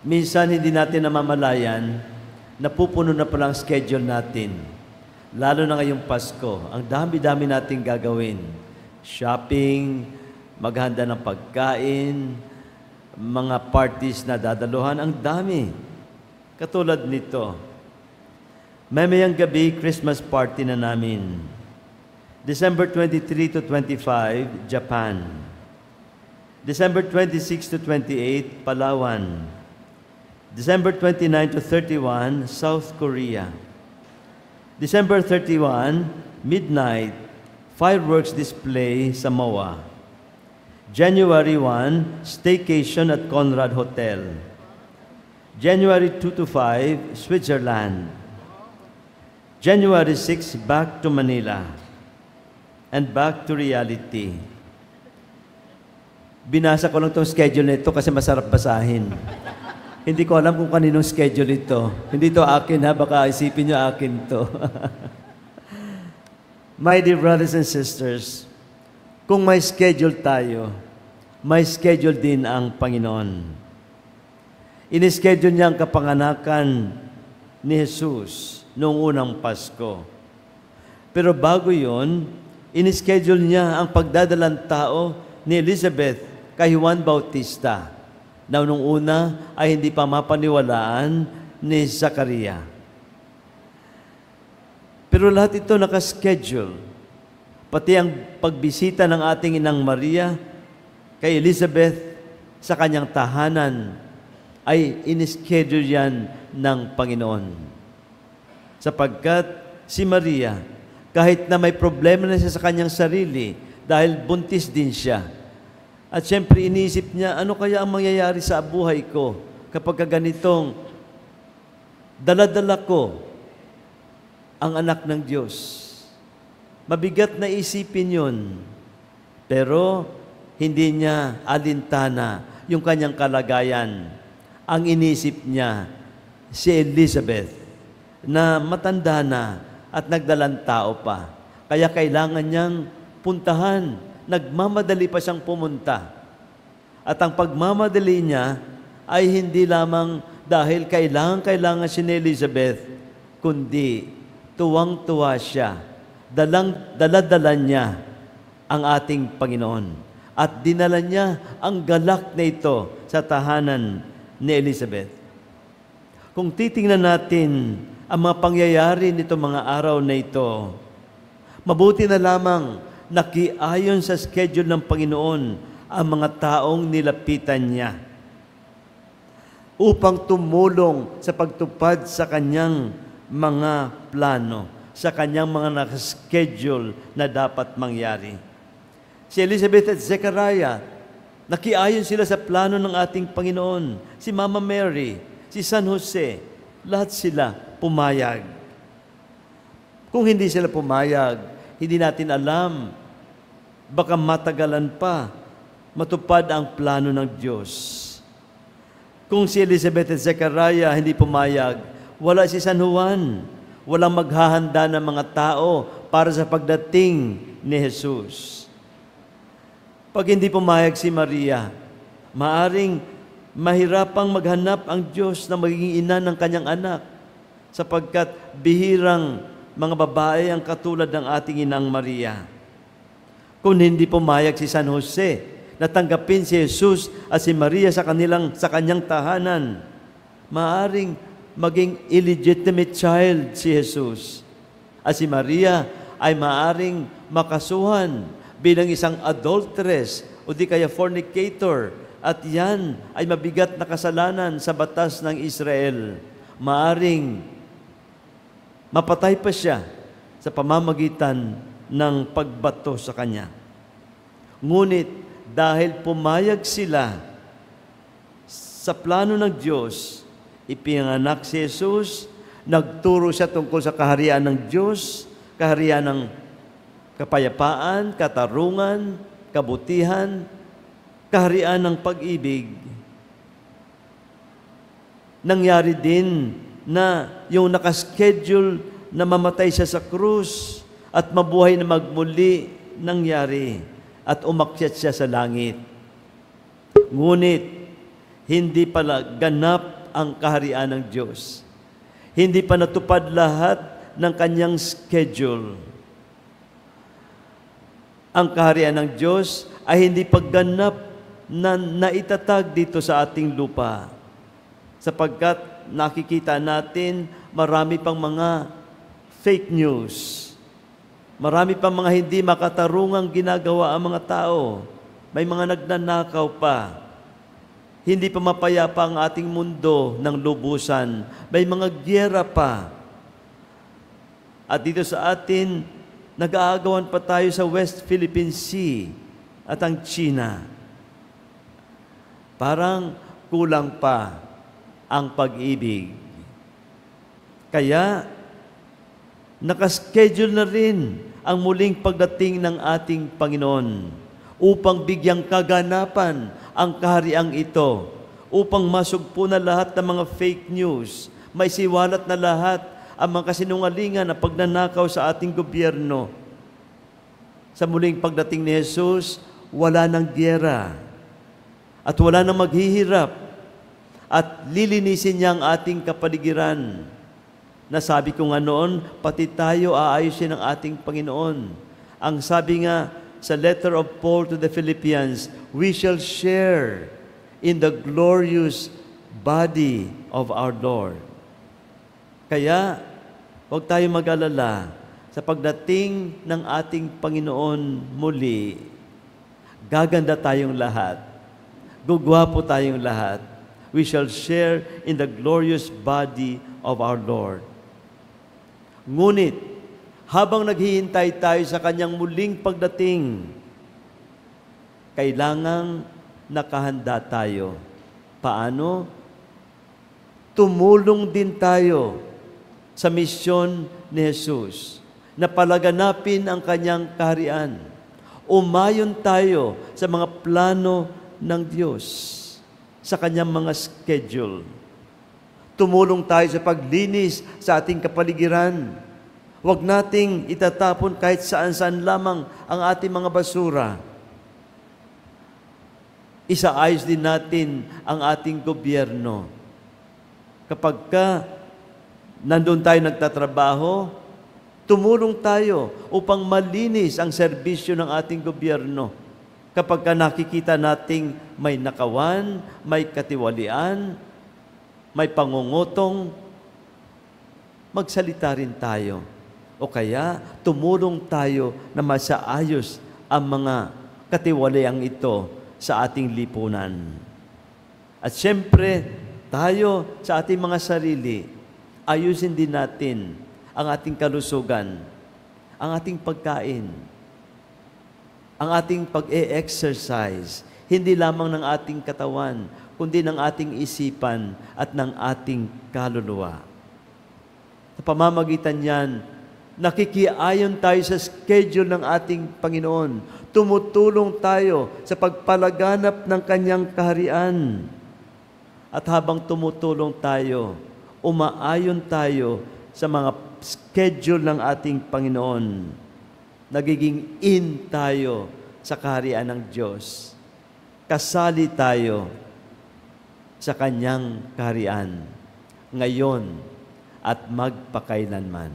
Minsan hindi natin namamalayan, napupuno na palang schedule natin. Lalo na ngayong Pasko, ang dami-dami nating gagawin. Shopping, maghanda ng pagkain, mga parties na dadaluhan, ang dami. Katulad nito, mamayang gabi, Christmas party na namin. December 23 to 25, Japan. December 26 to 28, Palawan. December 29 to 31, South Korea. December 31, midnight, fireworks display, Samoa. January 1, staycation at Conrad Hotel. January 2 to 5, Switzerland. January 6, back to Manila. And back to reality. Binasa ko lang itong schedule nito kasi masarap basahin. Hindi ko alam kung kaninong schedule ito. Hindi to akin ha, baka isipin nyo akin to. My dear brothers and sisters, kung may schedule tayo, may schedule din ang Panginoon. Inischedule niya ang kapanganakan ni Jesus noong unang Pasko. Pero bago yon, inischedule niya ang pagdadalang tao ni Elizabeth kay Juan Bautista, na nung una ay hindi pa mapaniwalaan ni Zakaria. Pero lahat ito nakaschedule. Pati ang pagbisita ng ating Inang Maria kay Elizabeth sa kanyang tahanan ay inischedule yan ng Panginoon. Sapagkat si Maria, kahit na may problema na siya sa kanyang sarili, dahil buntis din siya, at siyempre, iniisip niya, ano kaya ang mangyayari sa buhay ko kapag ganitong dala-dala ko ang anak ng Diyos. Mabigat na isipin yun. Pero, hindi niya alintana yung kanyang kalagayan. Ang inisip niya, si Elizabeth, na matanda na at nagdalang tao pa. Kaya kailangan niyang puntahan. Nagmamadali pa siyang pumunta. At ang pagmamadali niya ay hindi lamang dahil kailangan si Elizabeth, kundi tuwang-tuwa siya. Dala-dala niya ang ating Panginoon. At dinala niya ang galak na ito sa tahanan ni Elizabeth. Kung titingnan natin ang mga pangyayari nito mga araw na ito, mabuti na lamang nakiayon sa schedule ng Panginoon ang mga taong nilapitan niya upang tumulong sa pagtupad sa kanyang mga plano, sa kanyang mga nakaschedule na dapat mangyari. Si Elizabeth at Zechariah, nakiayon sila sa plano ng ating Panginoon. Si Mama Mary, si San Jose, lahat sila pumayag. Kung hindi sila pumayag, hindi natin alam, baka matagalan pa matupad ang plano ng Diyos. Kung si Elizabeth at Zechariah hindi pumayag, wala si San Juan, walang maghahanda ng mga tao para sa pagdating ni Jesus. Pag hindi pumayag si Maria, maaring mahirapang maghanap ang Diyos na magiging ina ng kanyang anak, sapagkat bihirang mga babae ang katulad ng ating Inang Maria. Kung hindi pumayag si San Jose, natanggapin si Jesus at si Maria sa kanyang tahanan, maaring maging illegitimate child si Jesus. At si Maria ay maaring makasuhan bilang isang adulteress o di kaya fornicator, at yan ay mabigat na kasalanan sa batas ng Israel. Maaring mapatay pa siya sa pamamagitan ng pagbato sa kanya. Ngunit dahil pumayag sila sa plano ng Diyos, ipinanganak si Jesus, nagturo siya tungkol sa kaharian ng Diyos, kaharian ng kapayapaan, katarungan, kabutihan, kaharian ng pag-ibig. Nangyari din na yung nakaschedule na mamatay siya sa krus at mabuhay na magmuli nangyari at umakyat siya sa langit. Ngunit, hindi pala ganap ang kaharian ng Diyos. Hindi pa natupad lahat ng kanyang schedule. Ang kaharian ng Diyos ay hindi pagganap na naitatag dito sa ating lupa. Sapagkat nakikita natin marami pang mga fake news. Marami pang mga hindi makatarungang ginagawa ang mga tao. May mga nagnanakaw pa. Hindi pa mapayapa ang ating mundo ng lubusan. May mga gyera pa. At dito sa atin, nag-aagawan pa tayo sa West Philippine Sea at ang China. Parang kulang pa ang pag-ibig. Kaya, nakaschedule na rin ang muling pagdating ng ating Panginoon upang bigyang kaganapan ang kahariang ito, upang masugpo na lahat ng mga fake news, may siwalat na lahat ang mga kasinungalingan na pagnanakaw sa ating gobyerno. Sa muling pagdating ni Jesus, wala ng gyera at wala nang maghihirap at lilinisin niya ang ating kapaligiran. Nasabi ko nga noon, pati tayo aayusin ng ating Panginoon. Ang sabi nga sa letter of Paul to the Philippians, we shall share in the glorious body of our Lord. Kaya, huwag tayo mag-alala sa pagdating ng ating Panginoon muli. Gaganda tayong lahat. Gugwapo tayong lahat. We shall share in the glorious body of our Lord. Ngunit, habang naghihintay tayo sa kanyang muling pagdating, kailangang nakahanda tayo. Paano? Tumulong din tayo sa misyon ni Jesus na palaganapin ang kanyang kaharian. Umayon tayo sa mga plano ng Diyos, sa kanyang mga schedule. Tumulong tayo sa paglinis sa ating kapaligiran. Huwag nating itatapon kahit saan-saan lamang ang ating mga basura. Isaayos din natin ang ating gobyerno. Kapag nandun tayo nagtatrabaho, tumulong tayo upang malinis ang serbisyo ng ating gobyerno. Kapag nakikita nating may nakawan, may katiwalian, may pangungutong, magsalita rin tayo. O kaya, tumulong tayo na masaayos ang mga katiwaliang ito sa ating lipunan. At siyempre, tayo sa ating mga sarili, ayusin din natin ang ating kalusugan, ang ating pagkain, ang ating pag-e-exercise, hindi lamang ng ating katawan, kundi ng ating isipan at ng ating kaluluwa. Sa pamamagitan niyan, nakikiayon tayo sa schedule ng ating Panginoon. Tumutulong tayo sa pagpalaganap ng kanyang kaharian. At habang tumutulong tayo, umaayon tayo sa mga schedule ng ating Panginoon. Nagiging in tayo sa kaharian ng Diyos. Kasali tayo sa kanyang kaharian ngayon at magpakailanman.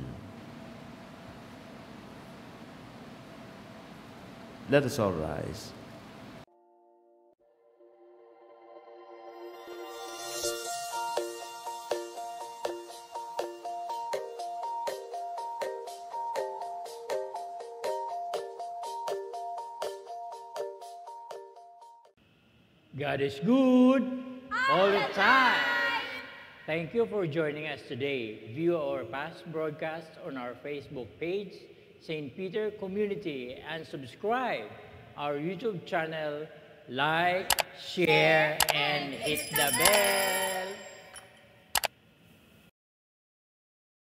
Let us all rise. God is good all the time. Thank you for joining us today. View our past broadcasts on our Facebook page, St. Peter Community, and subscribe our YouTube channel. Like, share, and hit the bell.